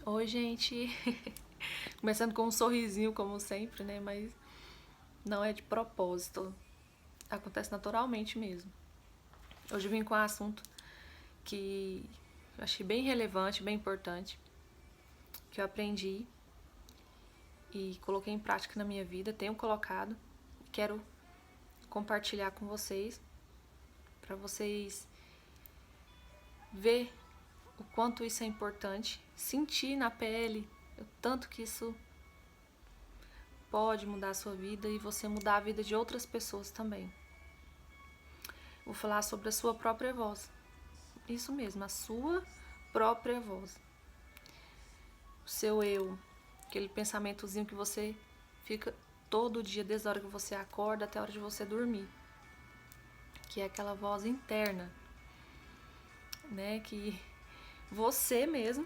Oi, gente. Começando com um sorrisinho, como sempre, né? Mas não é de propósito. Acontece naturalmente mesmo. Hoje eu vim com um assunto que eu achei bem relevante, bem importante, que eu aprendi e coloquei em prática na minha vida, tenho colocado, quero compartilhar com vocês, para vocês ver o quanto isso é importante, sentir na pele o tanto que isso pode mudar a sua vida e você mudar a vida de outras pessoas também. Vou falar sobre a sua própria voz. Isso mesmo, a sua própria voz. O seu eu, aquele pensamentozinho que você fica todo dia, desde a hora que você acorda até a hora de você dormir. Que é aquela voz interna, né? Que você mesmo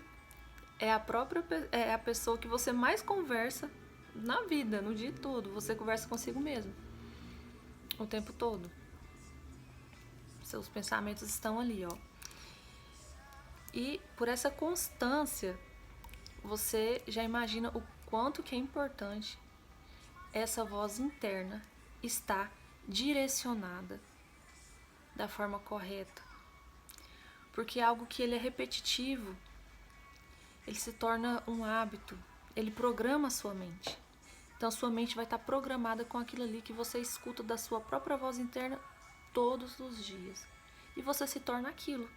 é a pessoa que você mais conversa na vida, no dia todo. Você conversa consigo mesmo o tempo todo. Seus pensamentos estão ali, ó. E por essa constância, você já imagina o quanto que é importante essa voz interna estar direcionada da forma correta. Porque é algo que ele é repetitivo, ele se torna um hábito, ele programa a sua mente. Então a sua mente vai estar programada com aquilo ali que você escuta da sua própria voz interna todos os dias. E você se torna aquilo.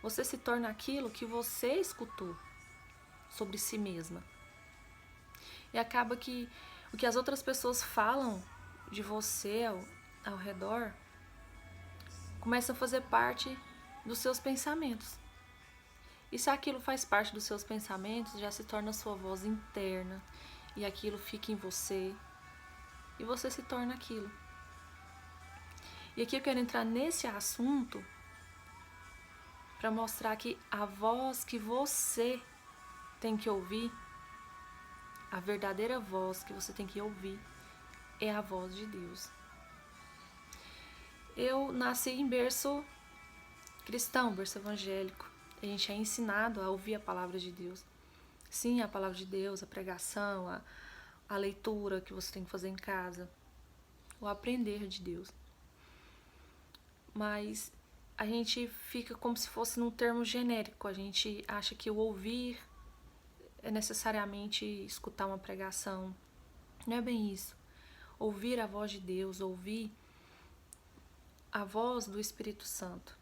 Você se torna aquilo que você escutou sobre si mesma. E acaba que o que as outras pessoas falam de você ao redor começa a fazer parte dos seus pensamentos. E se aquilo faz parte dos seus pensamentos, já se torna a sua voz interna. E aquilo fica em você. E você se torna aquilo. E aqui eu quero entrar nesse assunto para mostrar que a voz que você tem que ouvir, a verdadeira voz que você tem que ouvir, é a voz de Deus. Eu nasci em berço cristão, berço evangélico. A gente é ensinado a ouvir a palavra de Deus. Sim, a palavra de Deus, a pregação, a leitura que você tem que fazer em casa, o aprender de Deus. Mas a gente fica como se fosse num termo genérico. A gente acha que o ouvir é necessariamente escutar uma pregação. Não é bem isso. Ouvir a voz de Deus, ouvir a voz do Espírito Santo,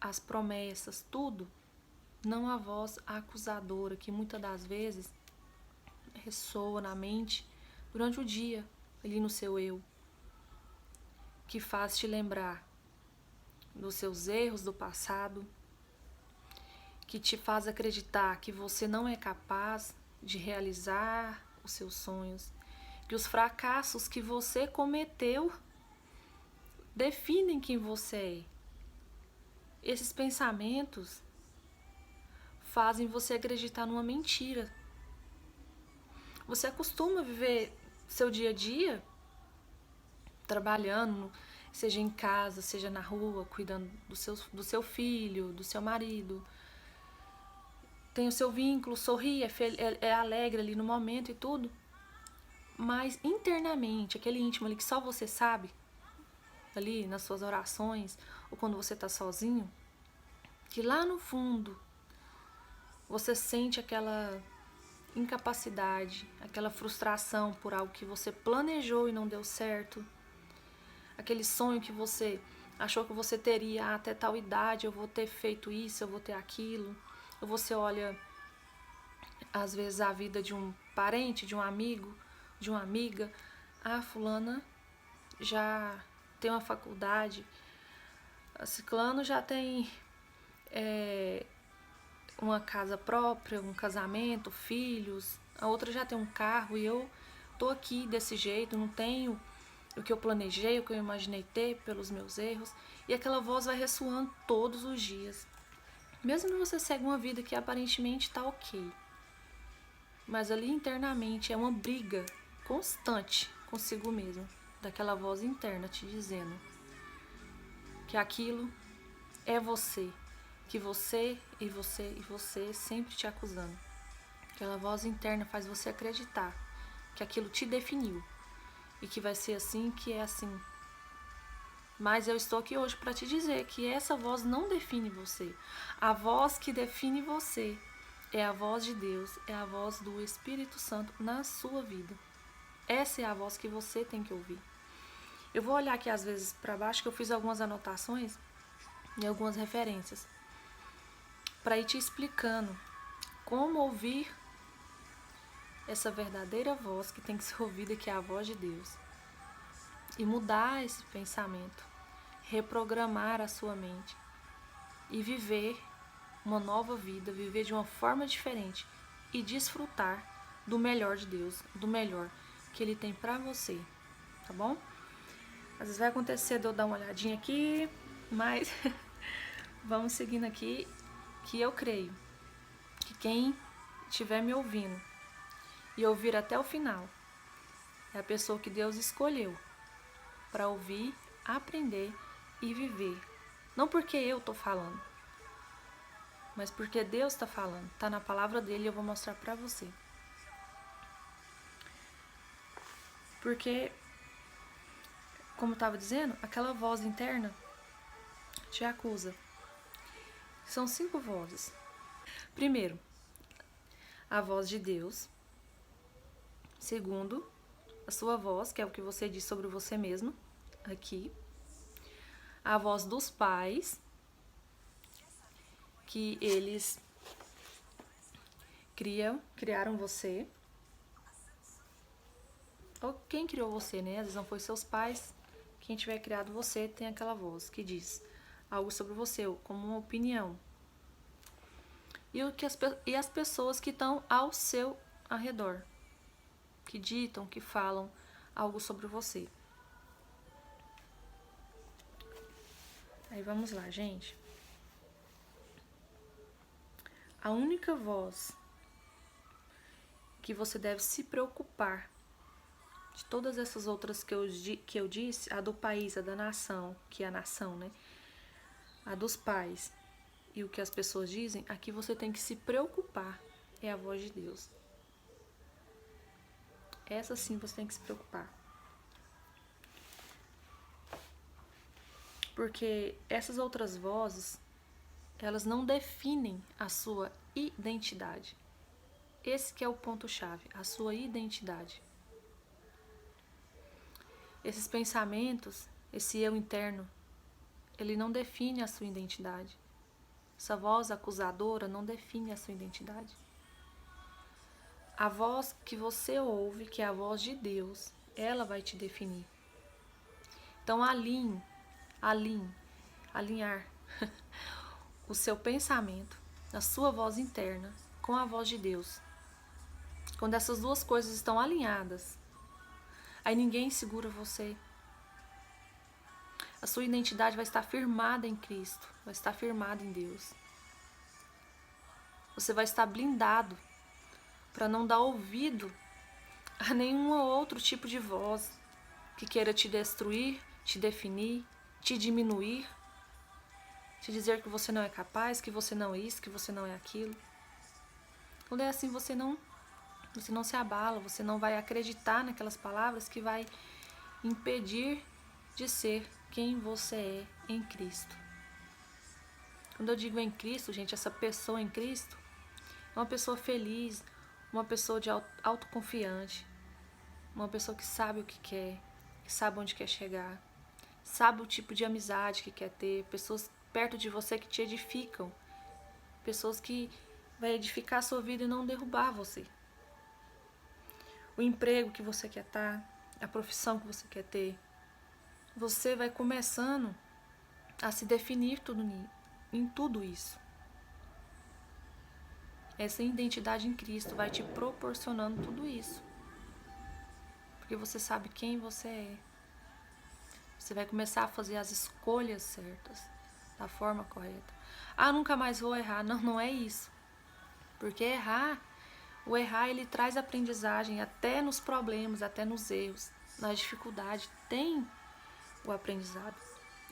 as promessas, tudo, não a voz acusadora que muitas das vezes ressoa na mente durante o dia, ali no seu eu, que faz te lembrar dos seus erros do passado, que te faz acreditar que você não é capaz de realizar os seus sonhos, que os fracassos que você cometeu definem quem você é. Esses pensamentos fazem você acreditar numa mentira. Você acostuma viver seu dia a dia trabalhando, seja em casa, seja na rua, cuidando do seu filho, do seu marido. Tem o seu vínculo, sorri, é alegre ali no momento e tudo. Mas internamente, aquele íntimo ali que só você sabe, ali nas suas orações, ou quando você está sozinho, que lá no fundo você sente aquela incapacidade, aquela frustração por algo que você planejou e não deu certo, aquele sonho que você achou que você teria até tal idade, eu vou ter feito isso, eu vou ter aquilo. Ou você olha às vezes a vida de um parente, de um amigo, de uma amiga, fulana já tem uma faculdade, a ciclano já tem uma casa própria, um casamento, filhos, a outra já tem um carro e eu tô aqui desse jeito, não tenho o que eu planejei, o que eu imaginei ter pelos meus erros. E aquela voz vai ressoando todos os dias. Mesmo que você segue uma vida que aparentemente tá ok, mas ali internamente é uma briga constante consigo mesmo, daquela voz interna te dizendo que aquilo é você, que você e você sempre te acusando. Aquela voz interna faz você acreditar que aquilo te definiu e que vai ser assim, que é assim. Mas eu estou aqui hoje para te dizer que essa voz não define você. A voz que define você é a voz de Deus, é a voz do Espírito Santo na sua vida. Essa é a voz que você tem que ouvir. Eu vou olhar aqui às vezes para baixo, que eu fiz algumas anotações e algumas referências para ir te explicando como ouvir essa verdadeira voz que tem que ser ouvida, que é a voz de Deus, e mudar esse pensamento, reprogramar a sua mente e viver uma nova vida, viver de uma forma diferente e desfrutar do melhor de Deus, do melhor que Ele tem pra você, tá bom? Às vezes vai acontecer de eu dar uma olhadinha aqui, mas vamos seguindo aqui, que eu creio que quem estiver me ouvindo e ouvir até o final é a pessoa que Deus escolheu para ouvir, aprender e viver. Não porque eu tô falando, mas porque Deus está falando. Tá na palavra dele e eu vou mostrar para você. Porque, como eu estava dizendo, aquela voz interna te acusa. São 5 vozes. Primeiro, a voz de Deus. Segundo, a sua voz, que é o que você diz sobre você mesmo, aqui. A voz dos pais, que eles criaram você. Ou quem criou você, né? Às vezes não foi seus pais. Quem tiver criado você tem aquela voz que diz algo sobre você, como uma opinião. E as pessoas que estão ao seu redor, que ditam, que falam algo sobre você. Aí vamos lá, gente. A única voz que você deve se preocupar de todas essas outras que eu disse, a do país, a da nação, que é a nação, né? A dos pais e o que as pessoas dizem, aqui você tem que se preocupar, é a voz de Deus. Essa sim você tem que se preocupar. Porque essas outras vozes, elas não definem a sua identidade. Esse que é o ponto-chave, a sua identidade. Esses pensamentos, esse eu interno, ele não define a sua identidade. Essa voz acusadora não define a sua identidade. A voz que você ouve, que é a voz de Deus, ela vai te definir. Então alinhar o seu pensamento, a sua voz interna com a voz de Deus. Quando essas duas coisas estão alinhadas, aí ninguém segura você. A sua identidade vai estar firmada em Cristo, vai estar firmada em Deus. Você vai estar blindado para não dar ouvido a nenhum outro tipo de voz que queira te destruir, te definir, te diminuir, te dizer que você não é capaz, que você não é isso, que você não é aquilo. Quando é assim, você não se abala, você não vai acreditar naquelas palavras que vai impedir de ser quem você é em Cristo. Quando eu digo em Cristo, gente, essa pessoa em Cristo é uma pessoa feliz, uma pessoa de autoconfiante, uma pessoa que sabe o que quer, que sabe onde quer chegar, sabe o tipo de amizade que quer ter, pessoas perto de você que te edificam, pessoas que vai edificar a sua vida e não derrubar você. O emprego que você quer estar, a profissão que você quer ter, você vai começando a se definir em tudo isso. Essa identidade em Cristo vai te proporcionando tudo isso. Porque você sabe quem você é. Você vai começar a fazer as escolhas certas, da forma correta. Ah, nunca mais vou errar. Não, não é isso. Porque o errar ele traz aprendizagem até nos problemas, até nos erros, nas dificuldades. Tem o aprendizado.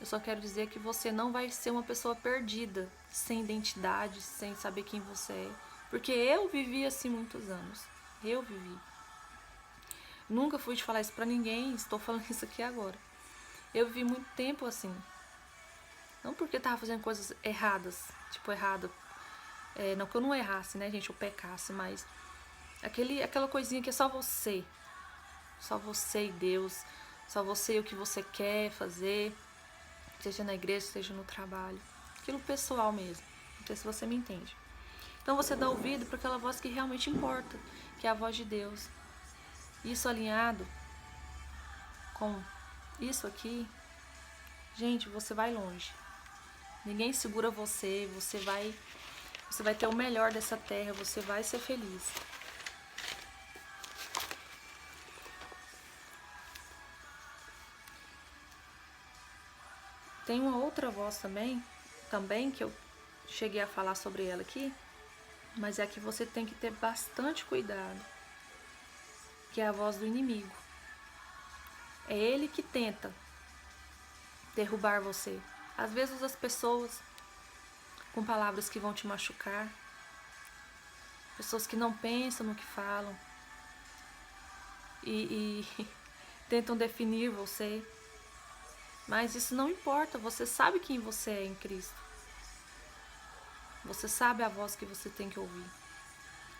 Eu só quero dizer que você não vai ser uma pessoa perdida, sem identidade, sem saber quem você é. Porque eu vivi assim muitos anos. Eu vivi. Nunca fui te falar isso pra ninguém, estou falando isso aqui agora. Eu vivi muito tempo assim. Não porque eu tava fazendo coisas erradas, tipo, errado. Não que eu não errasse, né, gente, eu pecasse, mas aquela coisinha que é só você. Só você e Deus. Só você e o que você quer fazer. Seja na igreja, seja no trabalho. Aquilo pessoal mesmo. Não sei se você me entende. Então você dá ouvido para aquela voz que realmente importa, que é a voz de Deus. Isso alinhado com isso aqui, gente, você vai longe. Ninguém segura você, você vai ter o melhor dessa terra, você vai ser feliz. Tem uma outra voz também que eu cheguei a falar sobre ela aqui, mas é que você tem que ter bastante cuidado, que é a voz do inimigo. É ele que tenta derrubar você. Às vezes usa as pessoas com palavras que vão te machucar, pessoas que não pensam no que falam e tentam definir você. Mas isso não importa, você sabe quem você é em Cristo. Você sabe a voz que você tem que ouvir.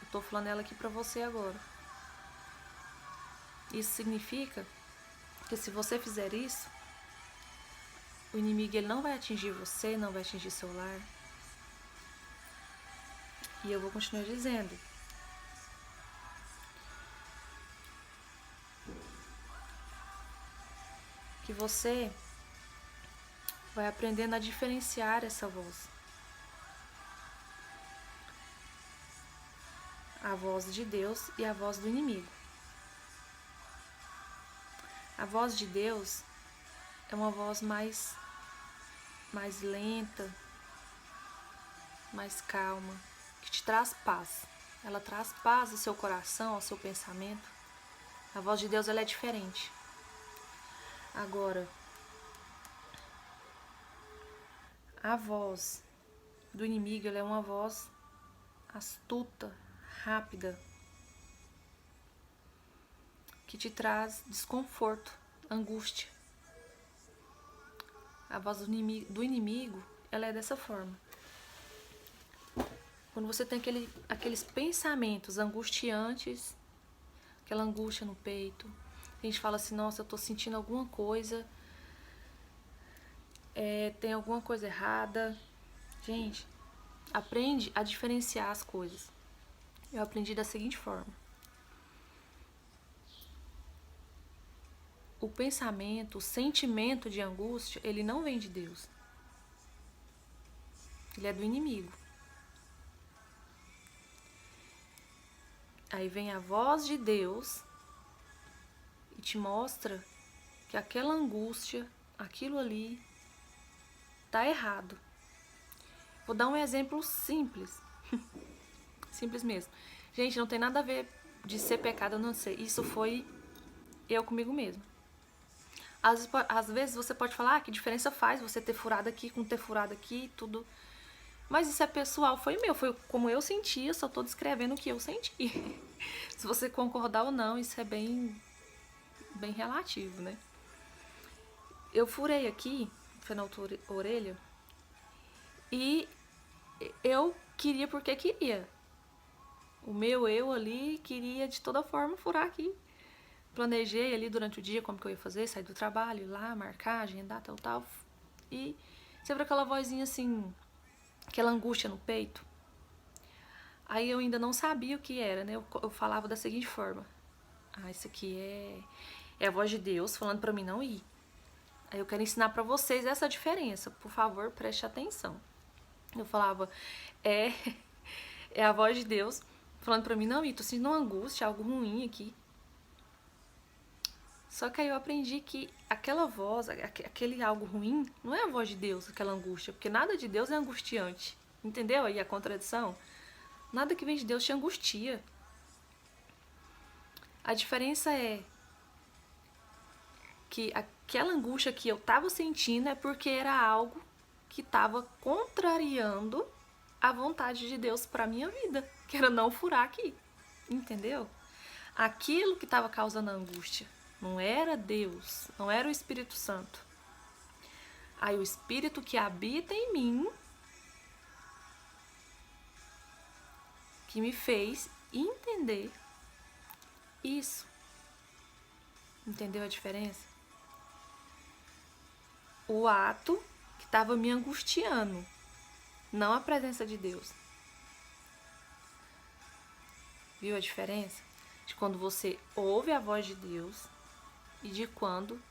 Eu tô falando ela aqui pra você agora. Isso significa que se você fizer isso, o inimigo ele não vai atingir você, não vai atingir seu lar. E eu vou continuar dizendo. Que você vai aprendendo a diferenciar essa voz. A voz de Deus e a voz do inimigo. A voz de Deus é uma voz mais lenta, mais calma, que te traz paz. Ela traz paz ao seu coração, ao seu pensamento. A voz de Deus ela é diferente. Agora, a voz do inimigo ela é uma voz astuta, rápida, que te traz desconforto, angústia. A voz do inimigo ela é dessa forma. Quando você tem aqueles pensamentos angustiantes, aquela angústia no peito, a gente fala assim, nossa, eu tô sentindo alguma coisa, tem alguma coisa errada. Gente, aprende a diferenciar as coisas. Eu aprendi da seguinte forma. O pensamento, o sentimento de angústia, ele não vem de Deus. Ele é do inimigo. Aí vem a voz de Deus e te mostra que aquela angústia, aquilo ali, tá errado. Vou dar um exemplo simples. Simples mesmo. Gente, não tem nada a ver de ser pecado, eu não sei. Isso foi eu comigo mesmo. Às vezes você pode falar, que diferença faz você ter furado aqui com ter furado aqui, tudo. Mas isso é pessoal, foi meu, foi como eu senti, eu só tô descrevendo o que eu senti. Se você concordar ou não, isso é bem relativo, né? Eu furei aqui, foi na orelha, e eu queria porque queria. O meu eu ali queria de toda forma furar aqui. Planejei ali durante o dia como que eu ia fazer, sair do trabalho, ir lá, marcar, agendar, tal. E sempre aquela vozinha assim, aquela angústia no peito. Aí eu ainda não sabia o que era, né? Eu falava da seguinte forma. Isso aqui é a voz de Deus falando pra mim não ir. Aí eu quero ensinar pra vocês essa diferença. Por favor, preste atenção. Eu falava, é a voz de Deus falando pra mim não ir. Tô sentindo uma angústia, algo ruim aqui. Só que aí eu aprendi que aquela voz, aquele algo ruim, não é a voz de Deus, aquela angústia. Porque nada de Deus é angustiante. Entendeu aí a contradição? Nada que vem de Deus te angustia. A diferença é que aquela angústia que eu estava sentindo é porque era algo que estava contrariando a vontade de Deus para minha vida, que era não furar aqui, entendeu? Aquilo que estava causando a angústia não era Deus, não era o Espírito Santo. Aí o Espírito que habita em mim, que me fez entender isso. Entendeu a diferença? O ato que estava me angustiando, não a presença de Deus. Viu a diferença? De quando você ouve a voz de Deus e de quando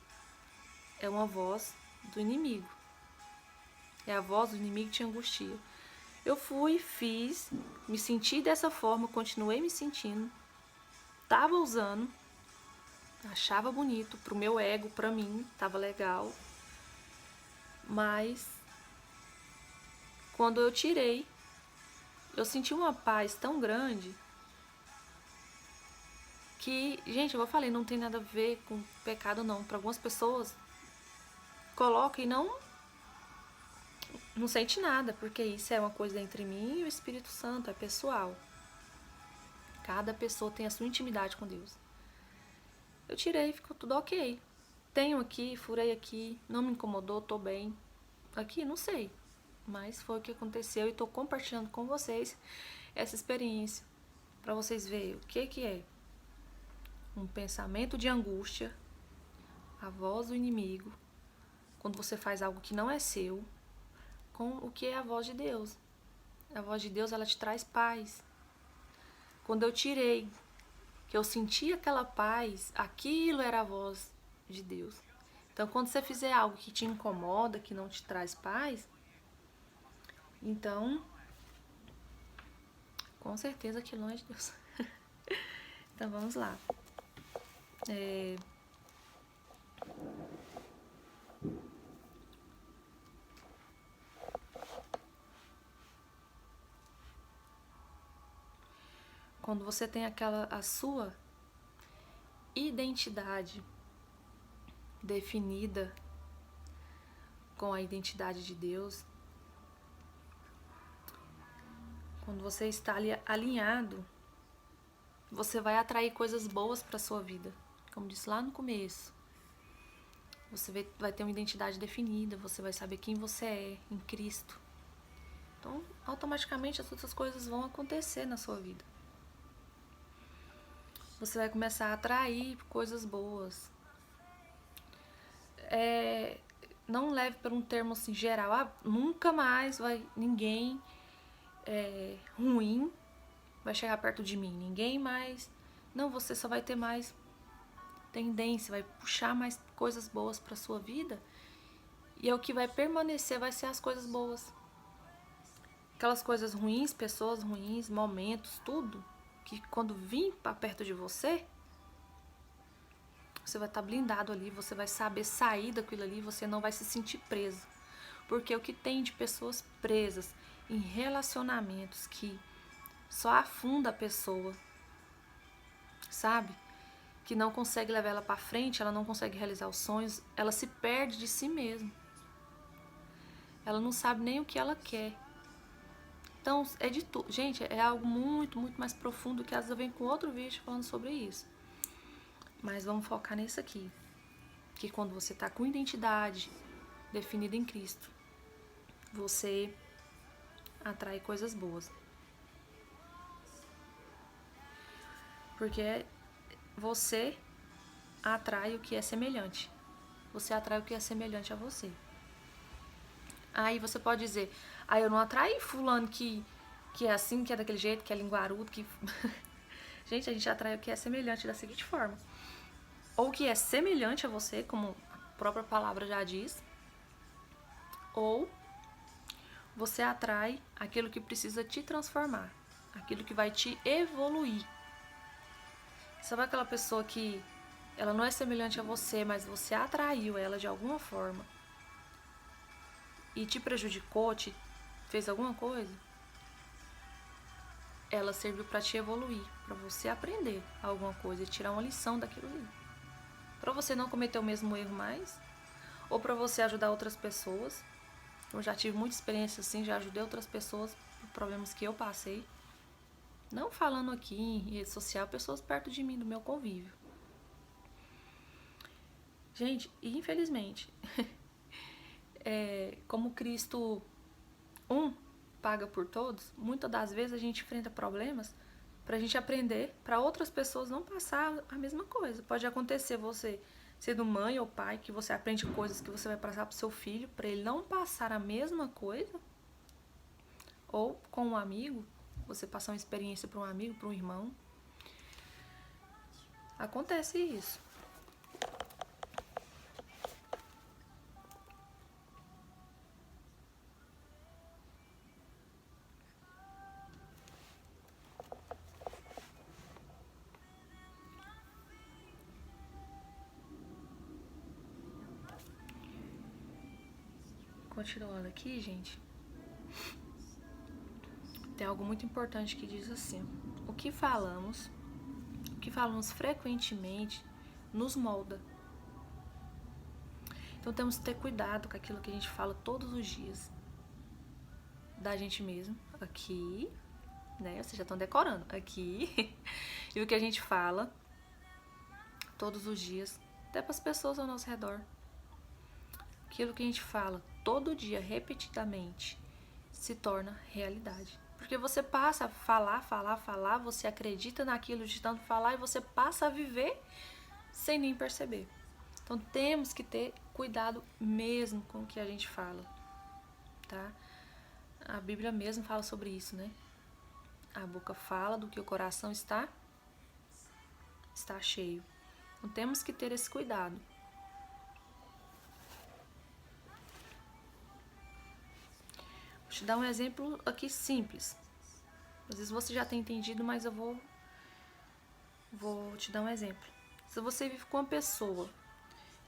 é uma voz do inimigo. É a voz do inimigo que te angustia. Eu fui, fiz, me senti dessa forma, continuei me sentindo, tava usando, achava bonito pro meu ego, pra mim, tava legal. Mas quando eu tirei, eu senti uma paz tão grande que, gente, eu falei, não tem nada a ver com pecado não. Para algumas pessoas coloca e não sente nada, porque isso é uma coisa entre mim e o Espírito Santo, é pessoal. Cada pessoa tem a sua intimidade com Deus. Eu tirei, ficou tudo ok. Tenho aqui, furei aqui, não me incomodou, tô bem. Aqui, não sei. Mas foi o que aconteceu e tô compartilhando com vocês essa experiência. Pra vocês verem o que é um pensamento de angústia, a voz do inimigo, quando você faz algo que não é seu, com o que é a voz de Deus. A voz de Deus, ela te traz paz. Quando eu tirei, que eu senti aquela paz, aquilo era a voz de Deus. Então, quando você fizer algo que te incomoda, que não te traz paz, então, com certeza aquilo não é de Deus. Então, vamos lá. Quando você tem a sua identidade definida com a identidade de Deus, quando você está alinhado, você vai atrair coisas boas para sua vida. Como disse lá no começo, você vai ter uma identidade definida, você vai saber quem você é em Cristo. Então, automaticamente as outras coisas vão acontecer na sua vida. Você vai começar a atrair coisas boas. Não leve por um termo assim geral, nunca mais ninguém ruim vai chegar perto de mim, ninguém mais. Não, você só vai ter mais tendência, vai puxar mais coisas boas para sua vida. E é o que vai permanecer, vai ser as coisas boas. Aquelas coisas ruins, pessoas ruins, momentos, tudo que quando vir para perto de você, você vai estar blindado ali, você vai saber sair daquilo ali, você não vai se sentir preso. Porque o que tem de pessoas presas em relacionamentos que só afunda a pessoa, sabe? Que não consegue levar ela para frente, ela não consegue realizar os sonhos, ela se perde de si mesma. Ela não sabe nem o que ela quer. Então, é de tudo. Gente, é algo muito, muito mais profundo que às vezes eu venho com outro vídeo falando sobre isso. Mas vamos focar nisso aqui. Que quando você tá com identidade definida em Cristo, você atrai coisas boas. Porque você atrai o que é semelhante. Você atrai o que é semelhante a você. Aí você pode dizer, eu não atraí fulano que é assim, que é daquele jeito, que é linguarudo, que... Gente, a gente atrai o que é semelhante da seguinte forma. Ou que é semelhante a você, como a própria palavra já diz, ou você atrai aquilo que precisa te transformar, aquilo que vai te evoluir. Sabe aquela pessoa que ela não é semelhante a você, mas você atraiu ela de alguma forma e te prejudicou, te fez alguma coisa? Ela serviu para te evoluir, para você aprender alguma coisa e tirar uma lição daquilo ali. Para você não cometer o mesmo erro mais, ou para você ajudar outras pessoas. Eu já tive muita experiência assim, já ajudei outras pessoas por problemas que eu passei. Não falando aqui em rede social, pessoas perto de mim, do meu convívio. Gente, infelizmente, como Cristo paga por todos, muitas das vezes a gente enfrenta problemas pra gente aprender, para outras pessoas não passar a mesma coisa. Pode acontecer você sendo mãe ou pai, que você aprende coisas que você vai passar pro seu filho, para ele não passar a mesma coisa, ou com um amigo, você passar uma experiência para um amigo, para um irmão. Acontece isso. Continuando aqui, gente, tem algo muito importante que diz assim: o que falamos frequentemente nos molda. Então temos que ter cuidado com aquilo que a gente fala todos os dias da gente mesmo, aqui, né? Vocês já estão decorando, aqui. E o que a gente fala todos os dias, até para as pessoas ao nosso redor. Aquilo que a gente fala todo dia, repetidamente, se torna realidade. Porque você passa a falar, você acredita naquilo de tanto falar e você passa a viver sem nem perceber. Então temos que ter cuidado mesmo com o que a gente fala, tá? A Bíblia mesmo fala sobre isso, né? A boca fala do que o coração está cheio. Então temos que ter esse cuidado. Vou te dar um exemplo aqui simples. Às vezes você já tem entendido, mas eu vou te dar um exemplo. Se você vive com uma pessoa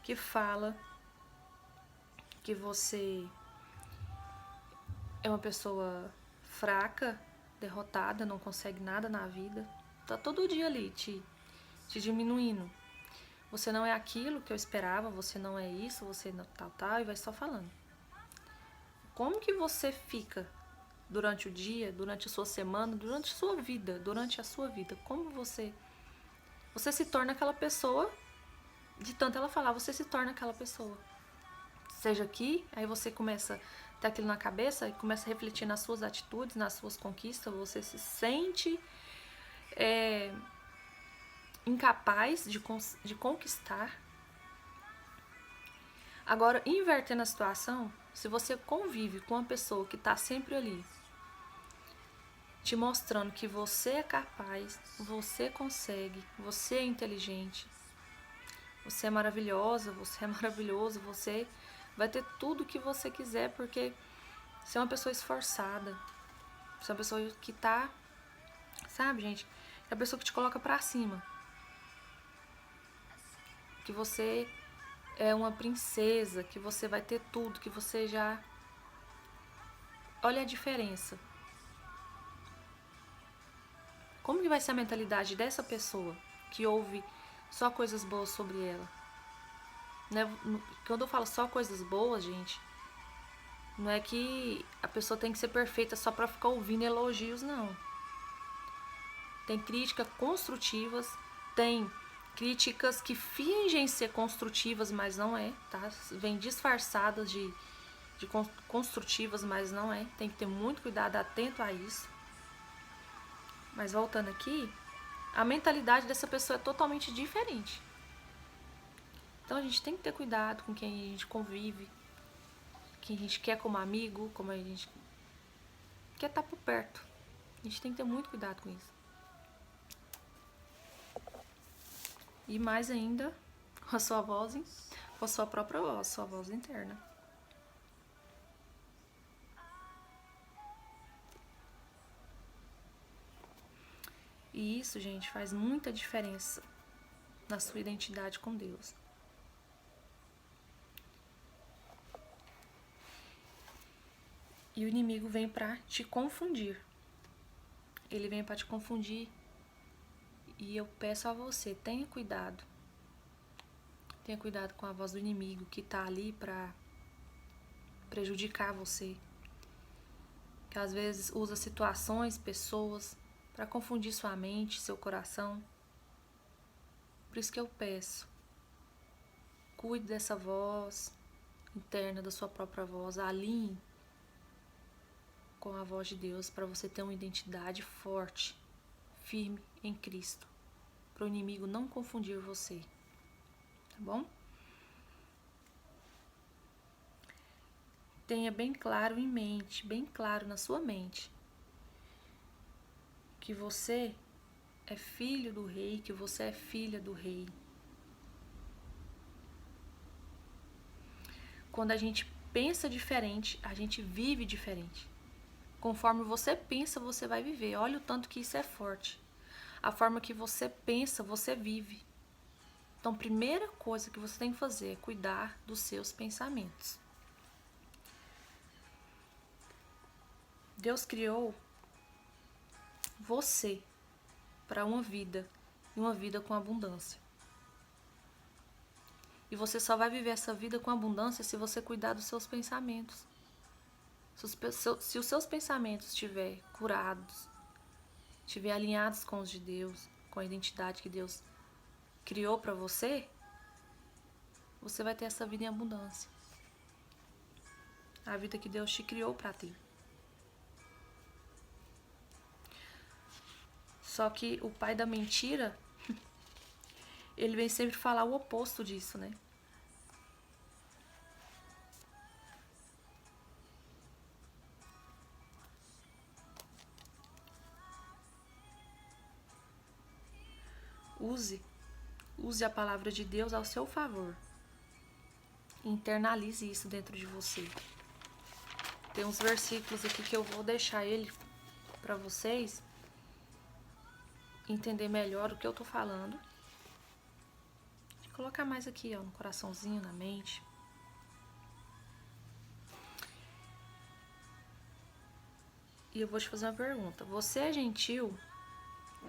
que fala que você é uma pessoa fraca, derrotada, não consegue nada na vida, tá todo dia ali te diminuindo. Você não é aquilo que eu esperava, você não é isso, você não tal, e vai só falando. Como que você fica durante o dia, durante a sua semana, durante a sua vida? Como você se torna aquela pessoa, de tanto ela falar, você se torna aquela pessoa. Seja aqui, aí você começa a ter aquilo na cabeça e começa a refletir nas suas atitudes, nas suas conquistas, você se sente incapaz de conquistar. Agora, invertendo a situação, se você convive com uma pessoa que está sempre ali, te mostrando que você é capaz, você consegue, você é inteligente, você é maravilhosa, você é maravilhoso, você vai ter tudo o que você quiser, porque você é uma pessoa esforçada, você é uma pessoa que tá, sabe, gente? É a pessoa que te coloca pra cima. Que você é uma princesa, que você vai ter tudo, que você já... Olha a diferença. Como que vai ser a mentalidade dessa pessoa que ouve só coisas boas sobre ela? Né? Quando eu falo só coisas boas, gente, não é que a pessoa tem que ser perfeita só pra ficar ouvindo elogios, não. Tem críticas construtivas, tem críticas que fingem ser construtivas, mas não é, tá? Vem disfarçadas de construtivas, mas não é. Tem que ter muito cuidado, atento a isso. Mas voltando aqui, a mentalidade dessa pessoa é totalmente diferente. Então a gente tem que ter cuidado com quem a gente convive, quem a gente quer como amigo, como a gente quer estar por perto. A gente tem que ter muito cuidado com isso. E mais ainda, com a sua voz, com a sua própria voz, sua voz interna. E isso, gente, faz muita diferença na sua identidade com Deus. E o inimigo vem pra te confundir. Ele vem pra te confundir. E eu peço a você, tenha cuidado Tenha cuidado com a voz do inimigo que tá ali para prejudicar você. Que às vezes usa situações, pessoas para confundir sua mente, seu coração. Por isso que eu peço, cuide dessa voz interna, da sua própria voz, alinhe com a voz de Deus para você ter uma identidade forte, firme em Cristo, para o inimigo não confundir você, tá bom? Tenha bem claro em mente, bem claro na sua mente, que você é filho do rei, que você é filha do rei. Quando a gente pensa diferente, a gente vive diferente. Conforme você pensa, você vai viver. Olha o tanto que isso é forte. A forma que você pensa, você vive. Então, primeira coisa que você tem que fazer é cuidar dos seus pensamentos. Deus criou você para uma vida, e uma vida com abundância. E você só vai viver essa vida com abundância se você cuidar dos seus pensamentos. Se os seus pensamentos estiverem curados, estiverem alinhados com os de Deus, com a identidade que Deus criou para você, você vai ter essa vida em abundância. A vida que Deus te criou para ter. Só que o pai da mentira, ele vem sempre falar o oposto disso, né? Use a palavra de Deus ao seu favor. Internalize isso dentro de você. Tem uns versículos aqui que eu vou deixar ele para vocês entender melhor o que eu tô falando. Vou colocar mais aqui, ó, no coraçãozinho, na mente. E eu vou te fazer uma pergunta. Você é gentil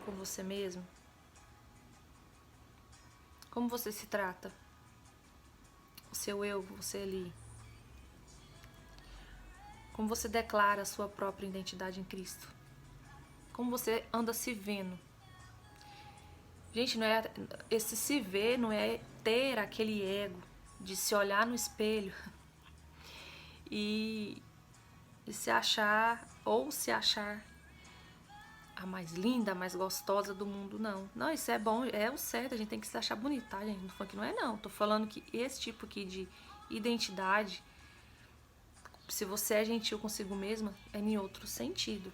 com você mesmo? Como você se trata? O seu eu, você ali. Como você declara a sua própria identidade em Cristo? Como você anda se vendo? Gente, não é esse se ver, não é ter aquele ego de se olhar no espelho e se achar ou se achar a mais linda, a mais gostosa do mundo, não. Não, isso é bom, é o certo, a gente tem que se achar bonita, tá, gente? Não tô falando que não é, não. Tô falando que esse tipo aqui de identidade, se você é gentil consigo mesma, é em outro sentido,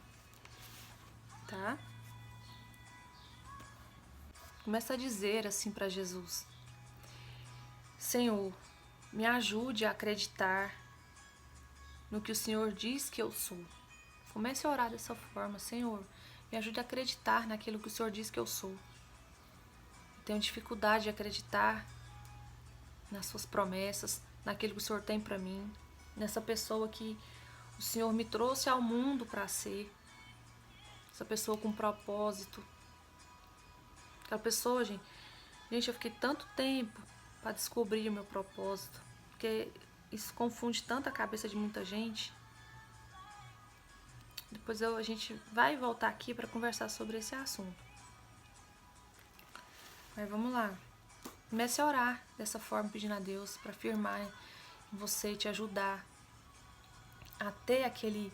tá? Começa a dizer assim para Jesus: Senhor, me ajude a acreditar no que o Senhor diz que eu sou. Comece a orar dessa forma: Senhor, me ajude a acreditar naquilo que o Senhor diz que eu sou. Eu tenho dificuldade de acreditar nas suas promessas, naquilo que o Senhor tem para mim, nessa pessoa que o Senhor me trouxe ao mundo para ser, essa pessoa com propósito. Aquela pessoa, gente, eu fiquei tanto tempo para descobrir o meu propósito, porque isso confunde tanto a cabeça de muita gente. Depois a gente vai voltar aqui para conversar sobre esse assunto. Mas vamos lá. Comece a orar dessa forma, pedindo a Deus para firmar em você, te ajudar a ter aquele...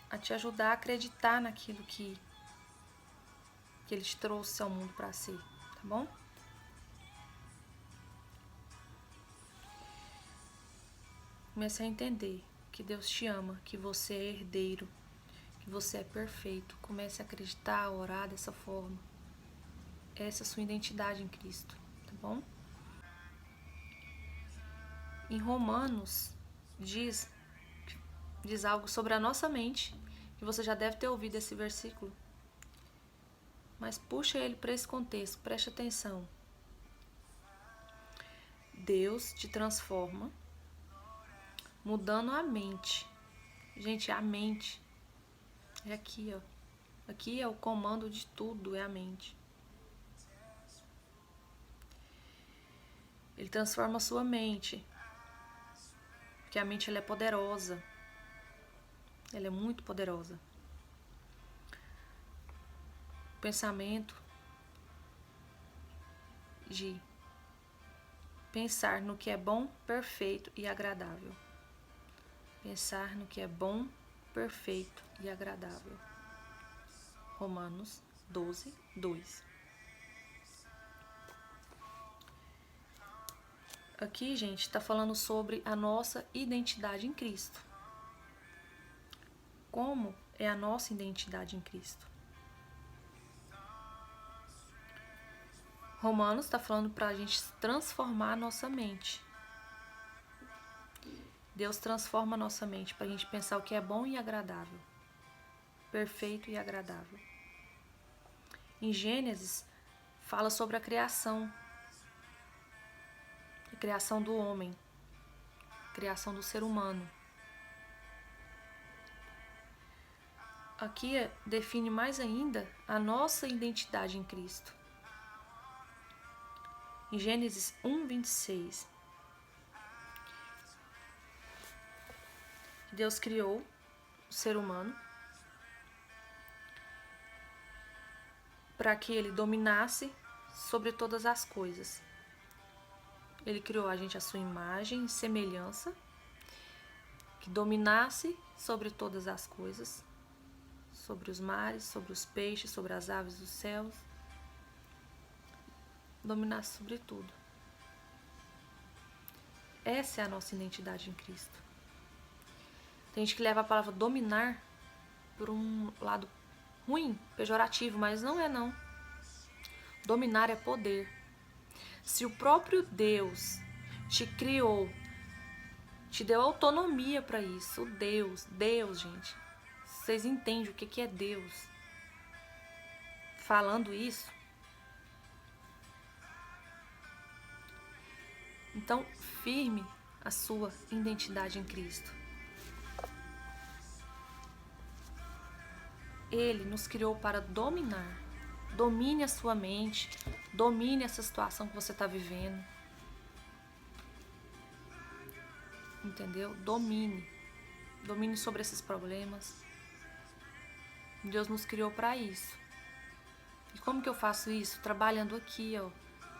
a te ajudar a acreditar naquilo que Ele te trouxe ao mundo para ser, tá bom? Comece a entender que Deus te ama, que você é herdeiro, que você é perfeito. Comece a acreditar, a orar dessa forma. Essa é a sua identidade em Cristo, tá bom? Em Romanos diz algo sobre a nossa mente, que você já deve ter ouvido esse versículo. Mas puxa ele para esse contexto, preste atenção. Deus te transforma mudando a mente. Gente, a mente é aqui, ó. Aqui é o comando de tudo, é a mente. Ele transforma a sua mente, porque a mente ela é poderosa. Ela é muito poderosa. O pensamento de pensar no que é bom, perfeito e agradável. Pensar no que é bom, perfeito e agradável. Romanos 12, 2. Aqui, gente, está falando sobre a nossa identidade em Cristo. Como é a nossa identidade em Cristo? Romanos está falando para a gente transformar a nossa mente. Deus transforma a nossa mente para a gente pensar o que é bom e agradável. Perfeito e agradável. Em Gênesis, fala sobre a criação. A criação do homem. A criação do ser humano. Aqui define mais ainda a nossa identidade em Cristo. Em Gênesis 1, 26. Deus criou o ser humano para que ele dominasse sobre todas as coisas. Ele criou a gente à sua imagem e semelhança, que dominasse sobre todas as coisas, sobre os mares, sobre os peixes, sobre as aves dos céus, dominasse sobre tudo. Essa é a nossa identidade em Cristo. Tem gente que leva a palavra dominar por um lado ruim, pejorativo, mas não é não. Dominar é poder. Se o próprio Deus te criou, te deu autonomia para isso, Deus, gente. Vocês entendem o que é Deus? Falando isso. Então, firme a sua identidade em Cristo. Ele nos criou para dominar. Domine a sua mente. Domine essa situação que você está vivendo. Entendeu? Domine. Domine sobre esses problemas. Deus nos criou para isso. E como que eu faço isso? Trabalhando aqui, ó.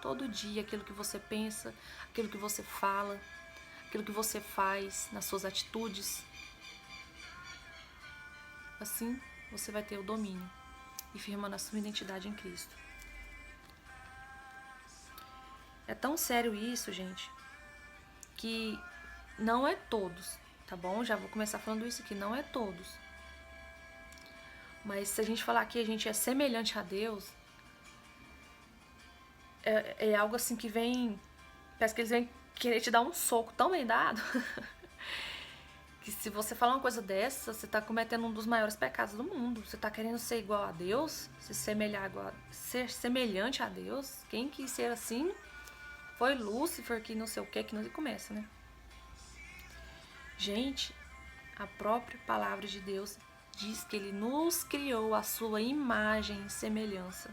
Todo dia, aquilo que você pensa, aquilo que você fala, aquilo que você faz, nas suas atitudes. Assim, você vai ter o domínio e firmando a sua identidade em Cristo. É tão sério isso, gente, que não é todos, tá bom? Já vou começar falando isso aqui, não é todos. Mas se a gente falar que a gente é semelhante a Deus, é algo assim que vem, parece que eles vêm querer te dar um soco tão bem dado, que se você falar uma coisa dessa, você está cometendo um dos maiores pecados do mundo. Você está querendo ser igual a Deus, ser semelhante a Deus. Quem quis ser assim foi Lúcifer, que não sei o que não começa, né? Gente, a própria palavra de Deus diz que Ele nos criou a sua imagem e semelhança.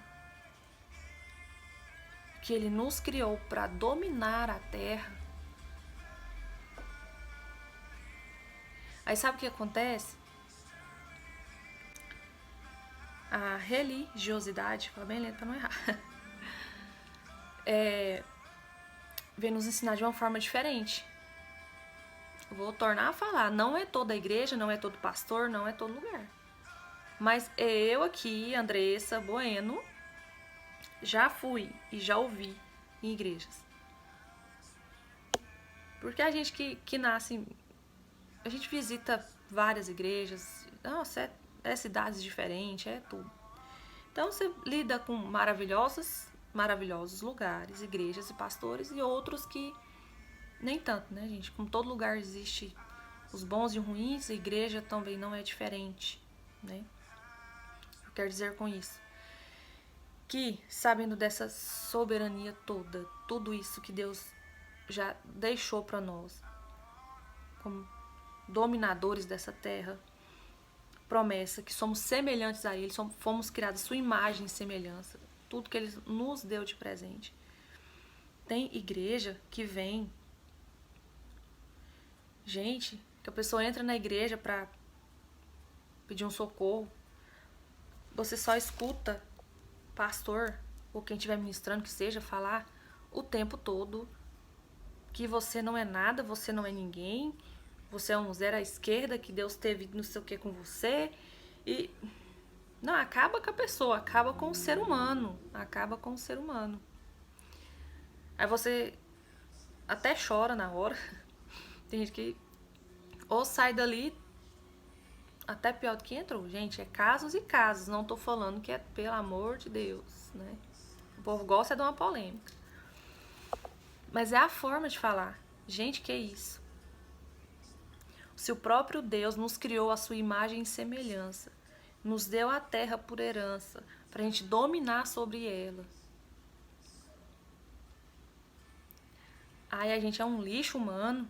Que Ele nos criou para dominar a terra. Aí sabe o que acontece? A religiosidade, fala bem lento para não errar, vem nos ensinar de uma forma diferente. Eu vou tornar a falar, não é toda a igreja, não é todo pastor, não é todo lugar. Mas eu aqui, Andressa Bueno, já fui e já ouvi em igrejas. Porque a gente que nasce, a gente visita várias igrejas, nossa, é cidades diferentes, é tudo. Então você lida com maravilhosos lugares, igrejas e pastores, e outros que nem tanto, né, gente? Como todo lugar existe os bons e os ruins, a igreja também não é diferente, né? Eu quero dizer com isso que, sabendo dessa soberania toda, tudo isso que Deus já deixou para nós, como dominadores dessa terra, promessa que somos semelhantes a Ele, fomos criados à sua imagem e semelhança, tudo que Ele nos deu de presente. Tem igreja que vem, gente, que a pessoa entra na igreja pra pedir um socorro, você só escuta pastor ou quem estiver ministrando que seja falar o tempo todo que você não é nada, você não é ninguém, você é um zero à esquerda, que Deus teve não sei o que com você. E não, acaba com a pessoa, acaba com o ser humano, acaba com o ser humano. Aí você até chora na hora. Tem gente que ou sai dali até pior do que entrou. Gente, é casos e casos, não tô falando que é pelo amor de Deus, né? O povo gosta de uma polêmica. Mas é a forma de falar. Gente, que é isso? Se o próprio Deus nos criou a sua imagem e semelhança, nos deu a terra por herança, pra gente dominar sobre ela. Aí a gente é um lixo humano.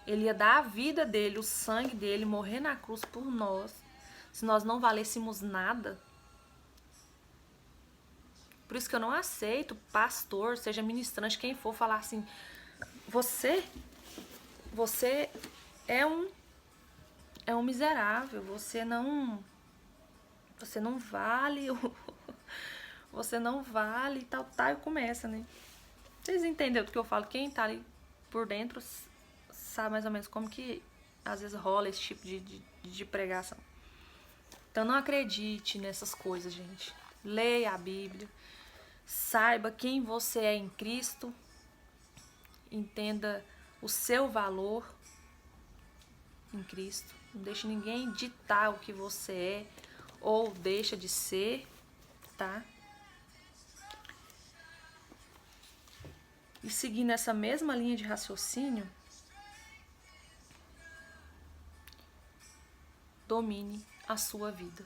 Ele ia dar a vida dele, o sangue dele, morrer na cruz por nós. Se nós não valêssemos nada. Por isso que eu não aceito pastor, seja ministrante, quem for, falar assim: você é um miserável, você não vale, você não vale, e tal, e começa, né? Vocês entenderam do que eu falo? Quem tá ali por dentro sabe mais ou menos como que às vezes rola esse tipo de pregação. Então não acredite nessas coisas, gente. Leia a Bíblia. Saiba quem você é em Cristo. Entenda o seu valor em Cristo. Não deixe ninguém ditar o que você é ou deixa de ser, tá? E seguindo essa mesma linha de raciocínio, domine a sua vida.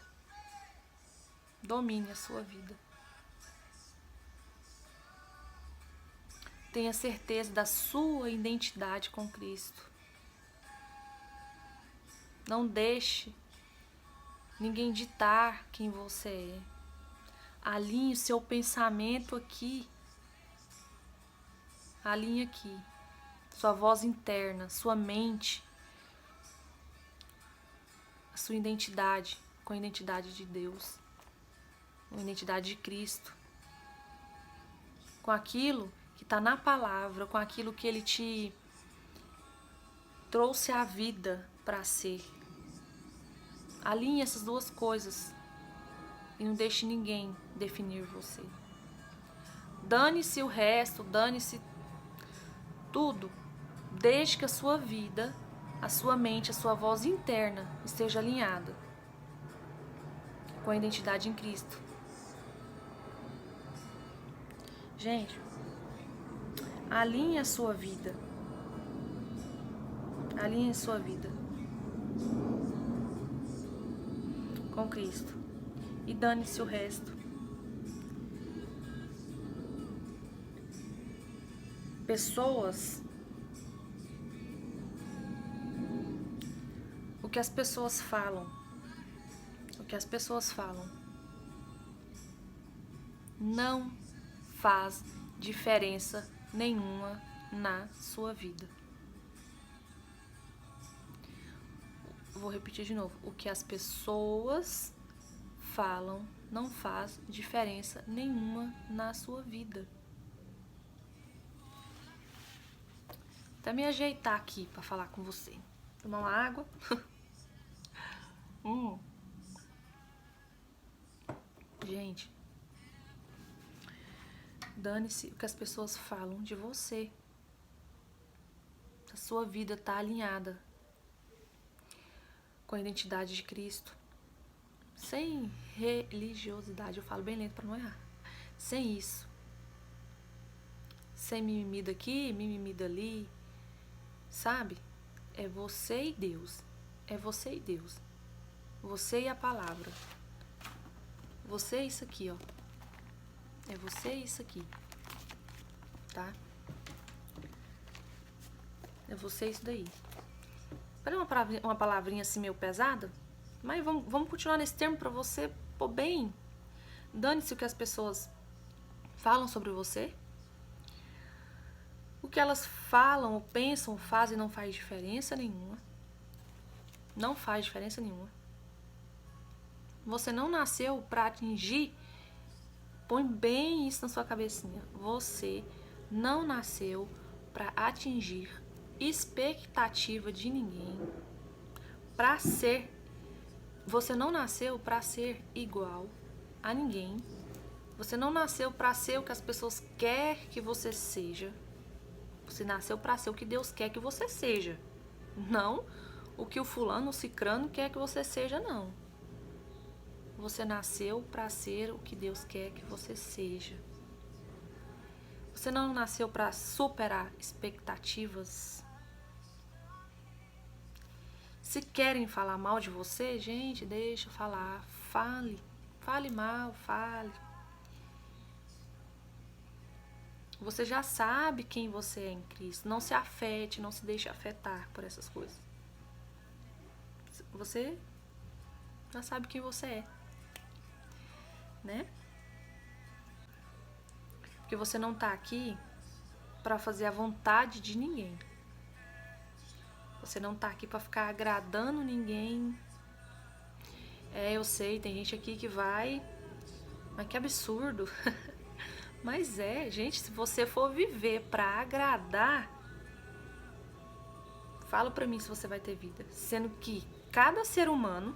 Domine a sua vida. Tenha certeza da sua identidade com Cristo. Não deixe ninguém ditar quem você é. Alinhe o seu pensamento aqui. Alinhe aqui. Sua voz interna, sua mente. A sua identidade com a identidade de Deus. Com a identidade de Cristo. Com aquilo que está na palavra, com aquilo que Ele te trouxe à vida para ser. Alinhe essas duas coisas e não deixe ninguém definir você. Dane-se o resto, dane-se tudo, desde que a sua vida, a sua mente, a sua voz interna esteja alinhada com a identidade em Cristo. Gente, alinhe a sua vida. Alinhe a sua vida com Cristo. E dane-se o resto. Pessoas. O que as pessoas falam. O que as pessoas falam. Não faz diferença nenhuma na sua vida. Vou repetir de novo. O que as pessoas falam não faz diferença nenhuma na sua vida. Até me ajeitar aqui para falar com você. Tomar uma água. Gente, dane-se o que as pessoas falam de você. A sua vida tá alinhada com a identidade de Cristo. Sem religiosidade, eu falo bem lento para não errar. Sem isso. Sem mimimi daqui, mimimi dali. Sabe? É você e Deus. É você e Deus. Você e a palavra. Você é isso aqui, ó. É você e isso aqui. Tá? É você isso daí. Parece uma palavrinha assim meio pesada, mas vamos continuar nesse termo pra você pôr bem. Dane-se o que as pessoas falam sobre você? O que elas falam, ou pensam, ou fazem não faz diferença nenhuma. Não faz diferença nenhuma. Você não nasceu para atingir. Põe bem isso na sua cabecinha. Você não nasceu para atingir expectativa de ninguém. Você não nasceu para ser igual a ninguém. Você não nasceu para ser o que as pessoas querem que você seja. Você nasceu para ser o que Deus quer que você seja. Não o que o fulano, o cicrano quer que você seja, não. Você nasceu para ser o que Deus quer que você seja. Você não nasceu para superar expectativas. Se querem falar mal de você, gente, deixa falar. Fale. Fale mal, fale. Você já sabe quem você é em Cristo. Não se afete, não se deixe afetar por essas coisas. Você já sabe quem você é. Né? Porque você não tá aqui para fazer a vontade de ninguém. Você não tá aqui para ficar agradando ninguém. Eu sei, tem gente aqui que vai, mas que absurdo. Mas gente, se você for viver para agradar, fala pra mim se você vai ter vida. Sendo que cada ser humano,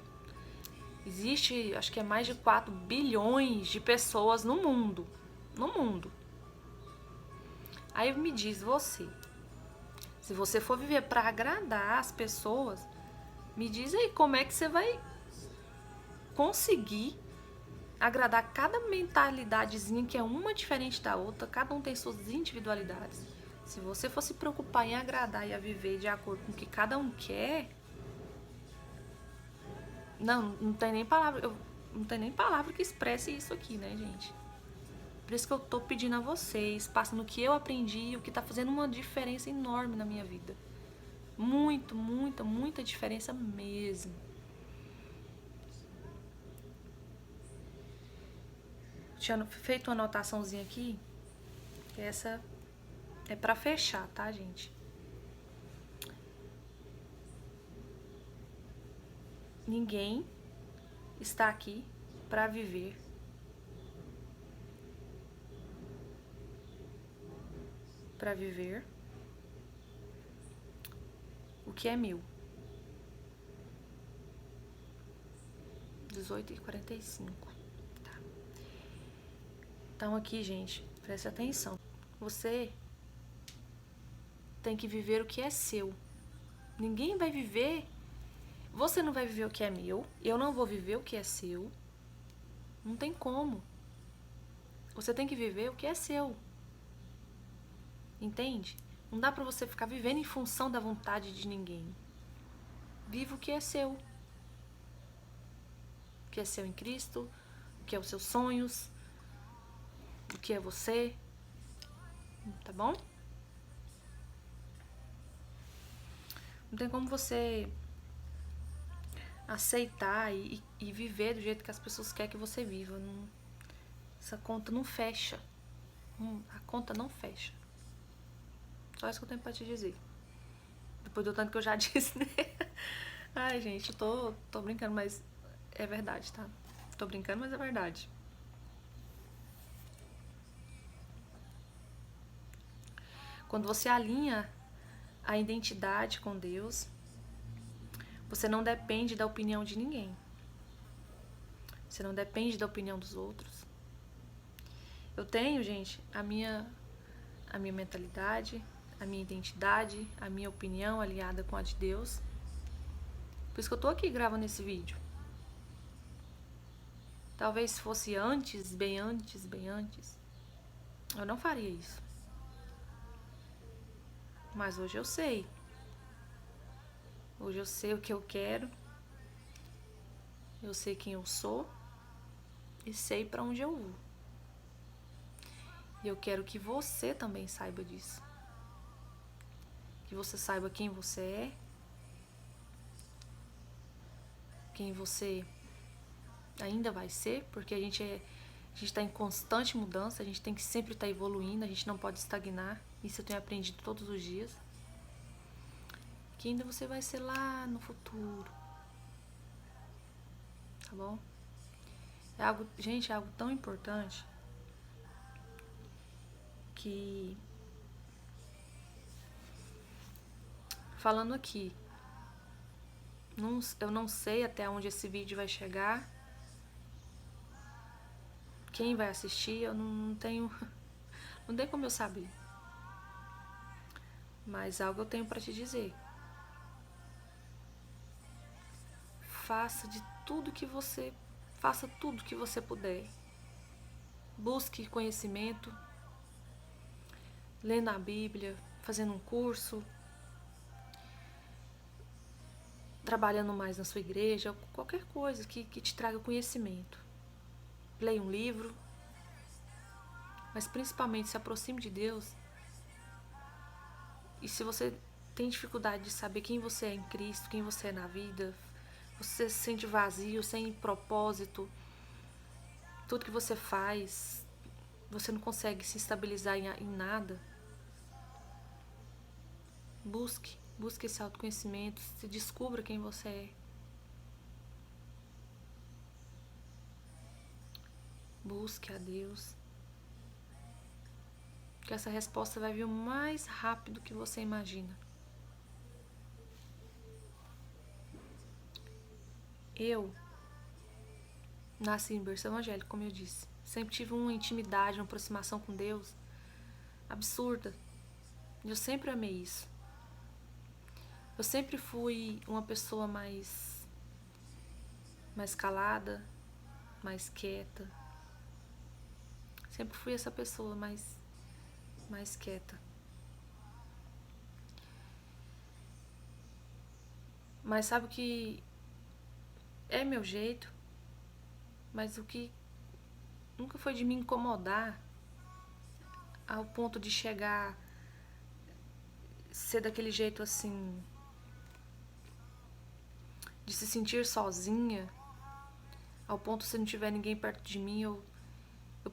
existe, acho que é mais de 4 bilhões de pessoas no mundo. No mundo. Aí me diz você, se você for viver para agradar as pessoas, me diz aí como é que você vai conseguir agradar cada mentalidadezinha que é uma diferente da outra, cada um tem suas individualidades. Se você for se preocupar em agradar e a viver de acordo com o que cada um quer, não tem nem palavra, não tem nem palavra que expresse isso aqui, né, gente? Por isso que eu tô pedindo a vocês, passando o que eu aprendi, o que tá fazendo uma diferença enorme na minha vida. Muita diferença mesmo. Tinha feito uma anotaçãozinha aqui, que essa é pra fechar, tá, gente? Ninguém está aqui pra viver o que é meu. 18h45. Tá. Então aqui, gente, preste atenção. Você tem que viver o que é seu. Ninguém vai viver. Você não vai viver o que é meu. Eu não vou viver o que é seu. Não tem como. Você tem que viver o que é seu. Entende? Não dá pra você ficar vivendo em função da vontade de ninguém. Viva o que é seu. O que é seu em Cristo. O que é os seus sonhos. O que é você. Tá bom? Não tem como você aceitar e viver do jeito que as pessoas querem que você viva. Não, essa conta não fecha. A conta não fecha. Só isso que eu tenho pra te dizer. Depois do tanto que eu já disse, né? Ai, gente, eu tô brincando, mas é verdade, tá? Tô brincando, mas é verdade. Quando você alinha a identidade com Deus, você não depende da opinião de ninguém. Você não depende da opinião dos outros. Eu tenho, gente, a minha mentalidade, a minha identidade, a minha opinião alinhada com a de Deus. Por isso que eu tô aqui gravando esse vídeo. Talvez fosse antes, bem antes, eu não faria isso. Mas hoje eu sei. Hoje eu sei o que eu quero. Eu sei quem eu sou. E sei pra onde eu vou. E eu quero que você também saiba disso. Que você saiba quem você é. Quem você ainda vai ser. Porque a gente A gente está em constante mudança, a gente tem que sempre estar evoluindo, a gente não pode estagnar. Isso eu tenho aprendido todos os dias. Que ainda você vai ser lá no futuro. Tá bom? É algo, gente, é algo tão importante que, falando aqui, eu não sei até onde esse vídeo vai chegar. Quem vai assistir, eu não tenho. Não tem como eu saber. Mas algo eu tenho para te dizer. Faça tudo que você puder. Busque conhecimento, lendo a Bíblia, fazendo um curso, trabalhando mais na sua igreja, qualquer coisa que te traga conhecimento. Leia um livro, mas principalmente se aproxime de Deus. E se você tem dificuldade de saber quem você é em Cristo, quem você é na vida, você se sente vazio, sem propósito, tudo que você faz, você não consegue se estabilizar em nada, busque esse autoconhecimento, se descubra quem você é. Busque a Deus. Que essa resposta vai vir o mais rápido que você imagina. Eu nasci em berço evangélico, como eu disse. Sempre tive uma intimidade, uma aproximação com Deus absurda. Eu sempre amei isso. Eu sempre fui uma pessoa mais calada, mais quieta. Sempre fui essa pessoa mais quieta. Mas sabe o que é meu jeito? Mas o que nunca foi de me incomodar ao ponto de chegar ser daquele jeito assim, de se sentir sozinha, ao ponto se não tiver ninguém perto de mim, eu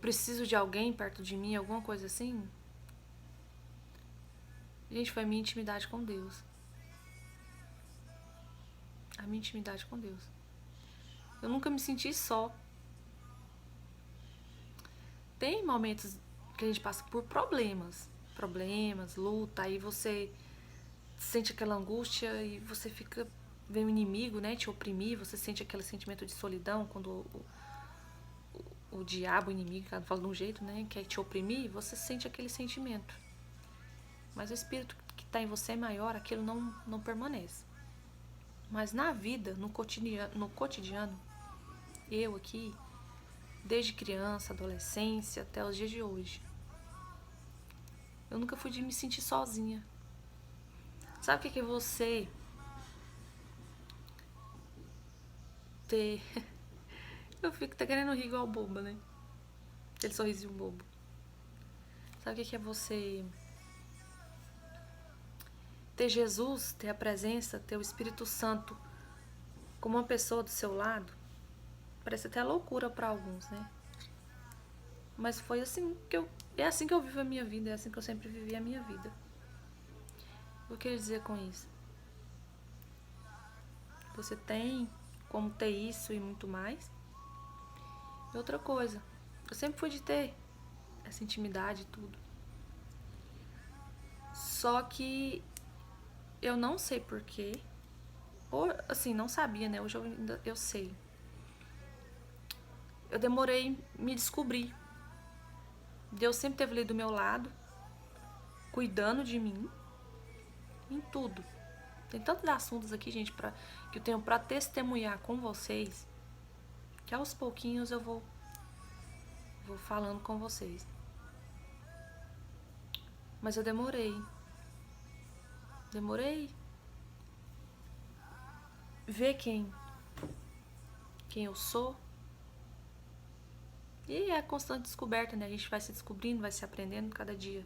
preciso de alguém perto de mim, alguma coisa assim. Gente, foi a minha intimidade com Deus. A minha intimidade com Deus. Eu nunca me senti só. Tem momentos que a gente passa por problemas, luta, aí você sente aquela angústia e você fica, vem o inimigo, né, te oprimir, você sente aquele sentimento de solidão, quando o diabo, o inimigo, fala de um jeito, né, quer te oprimir, você sente aquele sentimento. Mas o espírito que está em você é maior, aquilo não permanece. Mas na vida, no cotidiano, eu aqui, desde criança, adolescência, até os dias de hoje, eu nunca fui de me sentir sozinha. Sabe o que é você ter... Eu fico até querendo rir igual boba, né? Aquele sorrisinho bobo. Sabe o que é você ter Jesus, ter a presença, ter o Espírito Santo como uma pessoa do seu lado? Parece até loucura para alguns, né? Mas foi assim que é assim que eu vivo a minha vida, é assim que eu sempre vivi a minha vida. O que eu quero dizer com isso? Você tem como ter isso e muito mais. E outra coisa, eu sempre fui de ter essa intimidade e tudo. Só que eu não sei porquê. Ou assim, não sabia, né? Hoje eu sei. Eu demorei em me descobrir. Deus sempre esteve ali do meu lado, cuidando de mim, em tudo. Tem tantos assuntos aqui, gente, que eu tenho pra testemunhar com vocês, que aos pouquinhos eu vou falando com vocês. Mas eu demorei. Ver quem eu sou. E é a constante descoberta, né? A gente vai se descobrindo, vai se aprendendo cada dia.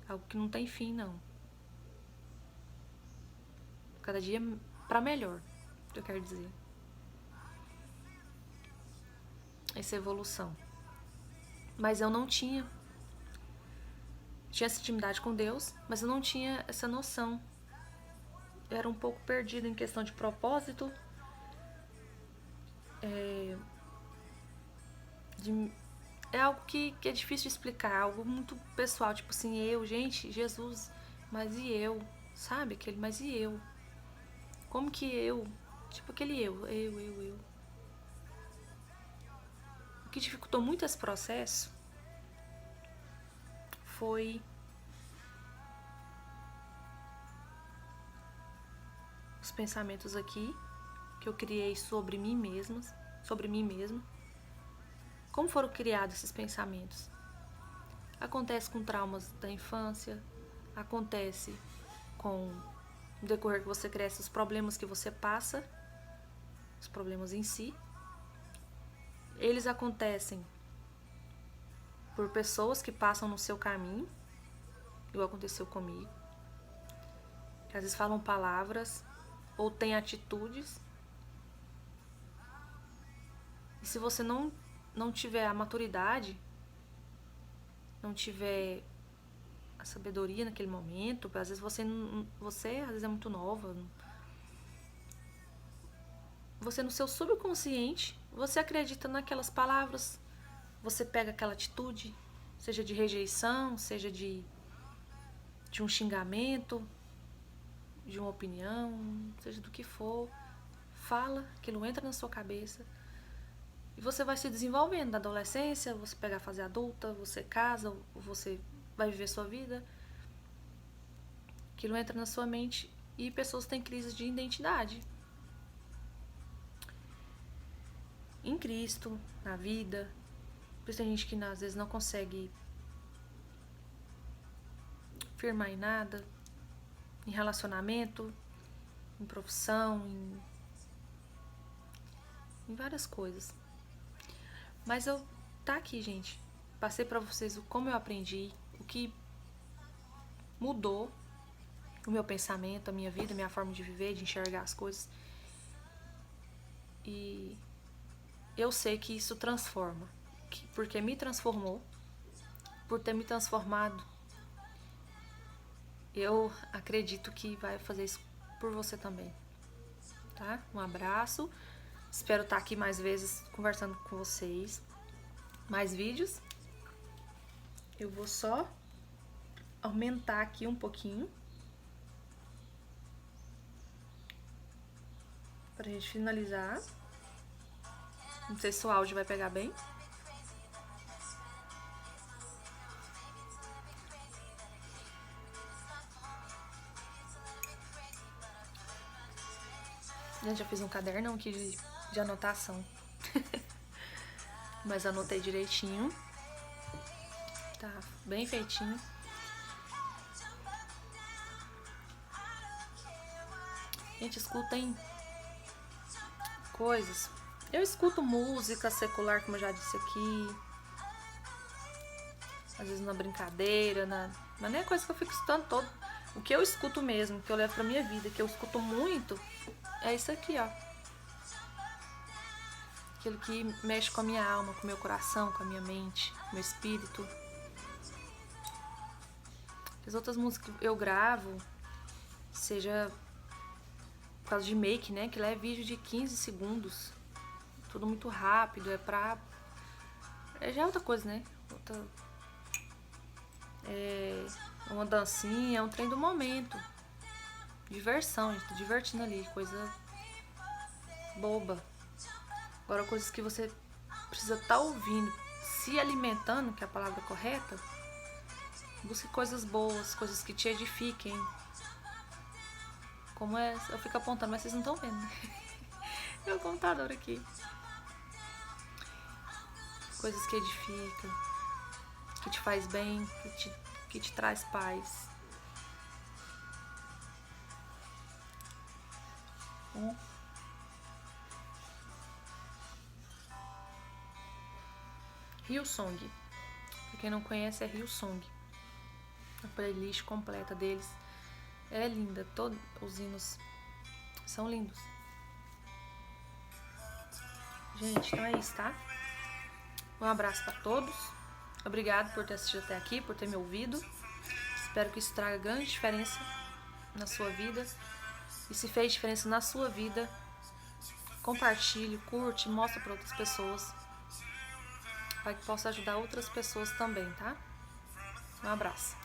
Algo que não tem fim, não. Cada dia pra melhor, eu quero dizer. Essa evolução. Mas eu não tinha essa intimidade com Deus, mas eu não tinha essa noção. Eu era um pouco perdida em questão de propósito, é algo que é difícil de explicar, algo muito pessoal, tipo assim, gente, Jesus, mas e eu? Sabe? Aquele, mas e eu? Como que eu? Tipo aquele eu. O que dificultou muito esse processo foi os pensamentos aqui que eu criei sobre mim mesma, Como foram criados esses pensamentos? Acontece com traumas da infância, acontece com no decorrer que você cresce, os problemas que você passa, os problemas em si. Eles acontecem por pessoas que passam no seu caminho, igual aconteceu comigo, que às vezes falam palavras ou têm atitudes. E se você não tiver a maturidade, não tiver a sabedoria naquele momento, às vezes você às vezes é muito nova, você no seu subconsciente, você acredita naquelas palavras, você pega aquela atitude, seja de rejeição, seja de um xingamento, de uma opinião, seja do que for, fala, aquilo entra na sua cabeça e você vai se desenvolvendo na adolescência, você pega a fase adulta, você casa, você vai viver sua vida, aquilo entra na sua mente e pessoas têm crises de identidade. Em Cristo, na vida, por isso tem gente que às vezes não consegue firmar em nada, em relacionamento, em profissão, em várias coisas. Mas tá aqui, gente. Passei pra vocês como eu aprendi, o que mudou o meu pensamento, a minha vida, a minha forma de viver, de enxergar as coisas. E eu sei que isso transforma, porque me transformou, por ter me transformado. Eu acredito que vai fazer isso por você também, tá? Um abraço. Espero estar aqui mais vezes conversando com vocês. Mais vídeos. Eu vou só aumentar aqui um pouquinho pra gente finalizar. Não sei se o áudio vai pegar bem. Gente, já fiz um cadernão aqui de anotação. Mas anotei direitinho. Tá bem feitinho. Gente, escutem coisas. Eu escuto música secular, como eu já disse aqui. Às vezes na brincadeira, mas nem é coisa que eu fico escutando todo. O que eu escuto mesmo, que eu levo pra minha vida, que eu escuto muito, é isso aqui, ó. Aquilo que mexe com a minha alma, com o meu coração, com a minha mente, com o meu espírito. As outras músicas que eu gravo, seja por causa de make, né? Que lá é vídeo de 15 segundos. Tudo muito rápido, já é outra coisa, né? Uma dancinha, é um trem do momento. Diversão, gente, tô divertindo ali, coisa boba. Agora, coisas que você precisa estar ouvindo, se alimentando, que é a palavra correta. Busque coisas boas, coisas que te edifiquem. Como é, eu fico apontando, mas vocês não estão vendo, né? Meu computador aqui. Coisas que edificam, que te faz bem, que te traz paz. Hillsong. Pra quem não conhece, é Hillsong. A playlist completa deles é linda. Todos os hinos são lindos. Gente, então é isso, tá? Um abraço pra todos. Obrigado por ter assistido até aqui, por ter me ouvido. Espero que isso traga grande diferença na sua vida. E se fez diferença na sua vida, compartilhe, curte, mostra para outras pessoas, para que possa ajudar outras pessoas também, tá? Um abraço.